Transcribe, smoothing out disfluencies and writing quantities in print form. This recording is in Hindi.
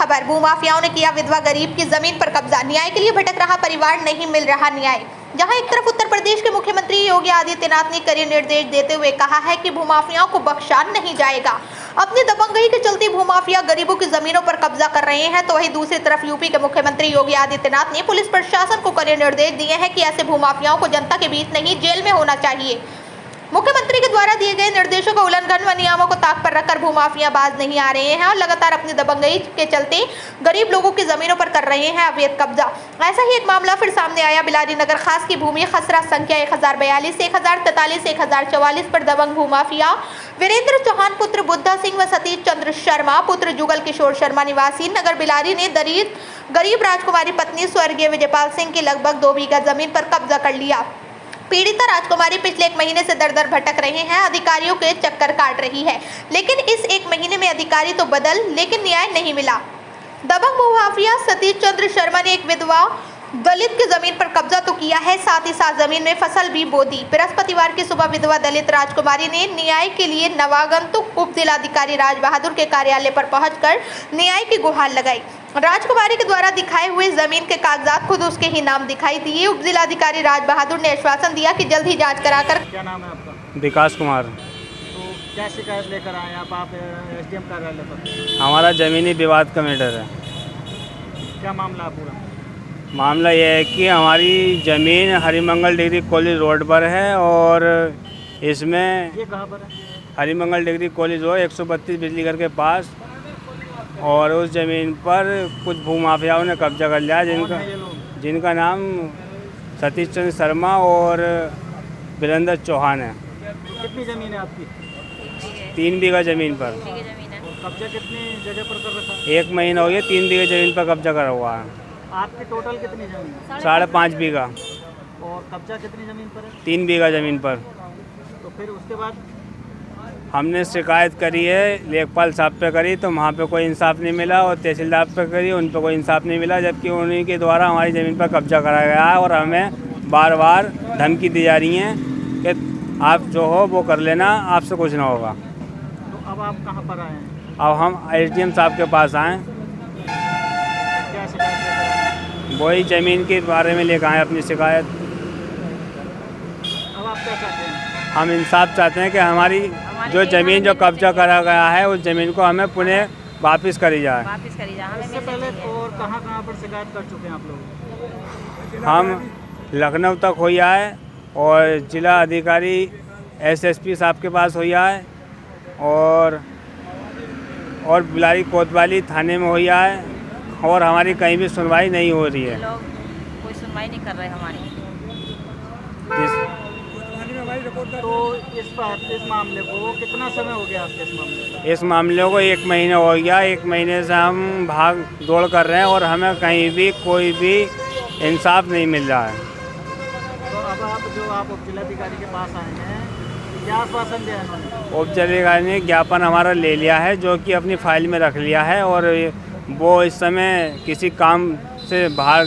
खबर, भूमाफियाओं ने किया विधवा गरीब की जमीन पर कब्जा, न्याय के लिए भटक रहा परिवार, नहीं मिल रहा न्याय। जहां एक तरफ उत्तर प्रदेश के मुख्यमंत्री योगी आदित्यनाथ ने कड़े निर्देश देते हुए कहा है कि भूमाफियाओं को बख्शा नहीं जाएगा। अपनी दबंगई के चलते भूमाफिया गरीबों की जमीनों पर कब्जा कर रहे हैं, तो वहीं दूसरी तरफ यूपी के मुख्यमंत्री योगी आदित्यनाथ ने पुलिस प्रशासन को कड़े निर्देश दिए हैं कि ऐसे भूमाफियाओं को जनता के बीच नहीं, जेल में होना चाहिए। मुख्यमंत्री के द्वारा दिए गए निर्देशों का उल्लंघन व नियमों को ताक पर रखकर भूमाफिया बाज नहीं आ रहे हैं और लगातार अपनी दबंगई के चलते गरीब लोगों की जमीनों पर कर रहे हैं अवैध कब्जा। ऐसा ही एक मामला फिर सामने आया। बिलारी नगर खास की भूमि खसरा संख्या 1042, 1043, 1044 पर दबंग भूमाफिया वीरेंद्र चौहान पुत्र बुद्धा सिंह व सतीश चंद्र शर्मा पुत्र जुगल किशोर शर्मा निवासी नगर बिलारी ने गरीब राजकुमारी पत्नी स्वर्गीय विजयपाल सिंह की लगभग 2 बीघा जमीन पर कब्जा कर लिया। पीड़िता राजकुमारी पिछले 1 महीने से दर-दर भटक रहे हैं, अधिकारियों के चक्कर काट रही है, लेकिन इस 1 महीने में अधिकारी तो बदल, लेकिन न्याय नहीं मिला। दबंग भूमाफिया सतीश चंद्र शर्मा ने एक विधवा दलित की जमीन पर कब्जा तो किया है, साथ ही साथ जमीन में फसल भी बो दी। बृहस्पतिवार की सुबह विधवा दलित राजकुमारी ने न्याय के लिए नवागंतुक उप जिलाधिकारी राज बहादुर के कार्यालय पर पहुंचकर न्याय की गुहार लगाई। राजकुमारी के द्वारा दिखाए हुए जमीन के कागजात खुद उसके ही नाम दिखाई दिए। उप जिलाधिकारी राज बहादुर ने आश्वासन दिया कि जल्द ही जांच कराकर। क्या नाम है आपका? विकास कुमार। तो क्या शिकायत लेकर आए आप एसडीएम कार्यालय पर? हमारा ज़मीनी विवाद का मैटर है। क्या मामला पूरा? मामला यह है कि हमारी ज़मीन हरिमंगल डिग्री कॉलेज रोड पर है और इसमें ये कहाँ पर है? हरिमंगल डिग्री कॉलेज रोड 132 बिजली घर के पास, और उस ज़मीन पर कुछ भूमाफियाओं ने कब्जा कर लिया जिनका नाम सतीश चंद्र शर्मा और वीरेंद्र चौहान है। कितनी ज़मीन है आपकी? 3 बीघा ज़मीन पर। कब्जा कितनी जगह पर कर रखा है? 1 महीना हो गया 3 बीघा ज़मीन पर कब्जा करा हुआ है। आपकी टोटल कितनी ज़मीन है? 5.5 बीघा। और कब्जा कितनी ज़मीन पर है? 3 बीघा ज़मीन पर। तो फिर उसके बाद हमने शिकायत करी है, लेखपाल साहब पे करी तो वहाँ पे कोई इंसाफ नहीं मिला, और तहसीलदार पे करी, उन पे कोई इंसाफ नहीं मिला, जबकि उन्हीं के द्वारा हमारी ज़मीन पर कब्जा कराया गया है और हमें बार बार धमकी दी जा रही है कि आप जो हो वो कर लेना, आपसे कुछ ना होगा। तो अब आप कहाँ पर आए हैं? अब हम एसडीएम साहब के पास आएँ, क्या शिकायत लेकर आए? वही ज़मीन के बारे में लेकर आए अपनी शिकायत। अब आप क्या चाहते हैं? हम इंसाफ चाहते हैं कि हमारी जो ज़मीन जो कब्जा करा गया है उस ज़मीन को हमें पुनः वापस करी जाए। इससे पहले और कहाँ पर शिकायत कर चुके हैं आप लोग? हम लखनऊ तक हो आए और जिला अधिकारी एसएसपी साहब के पास हो आए और बिलारी कोतवाली थाने में हो आए, और हमारी कहीं भी सुनवाई नहीं हो रही है। लोग कोई सुनवाई नहीं कर रहे हमारी। तो इस मामले को कितना समय हो गया आपके इस मामले? इस मामले को 1 महीना हो गया। 1 महीने से हम भाग दौड़ कर रहे हैं और हमें कहीं भी कोई भी इंसाफ नहीं मिल रहा है। तो अब आप उप जिलाधिकारी के पास आए हैं, क्या आश्वासन दिया उन्होंने? उप जिलाधिकारी ने ज्ञापन हमारा ले लिया है, जो कि अपनी फाइल में रख लिया है, और वो इस समय किसी काम से बाहर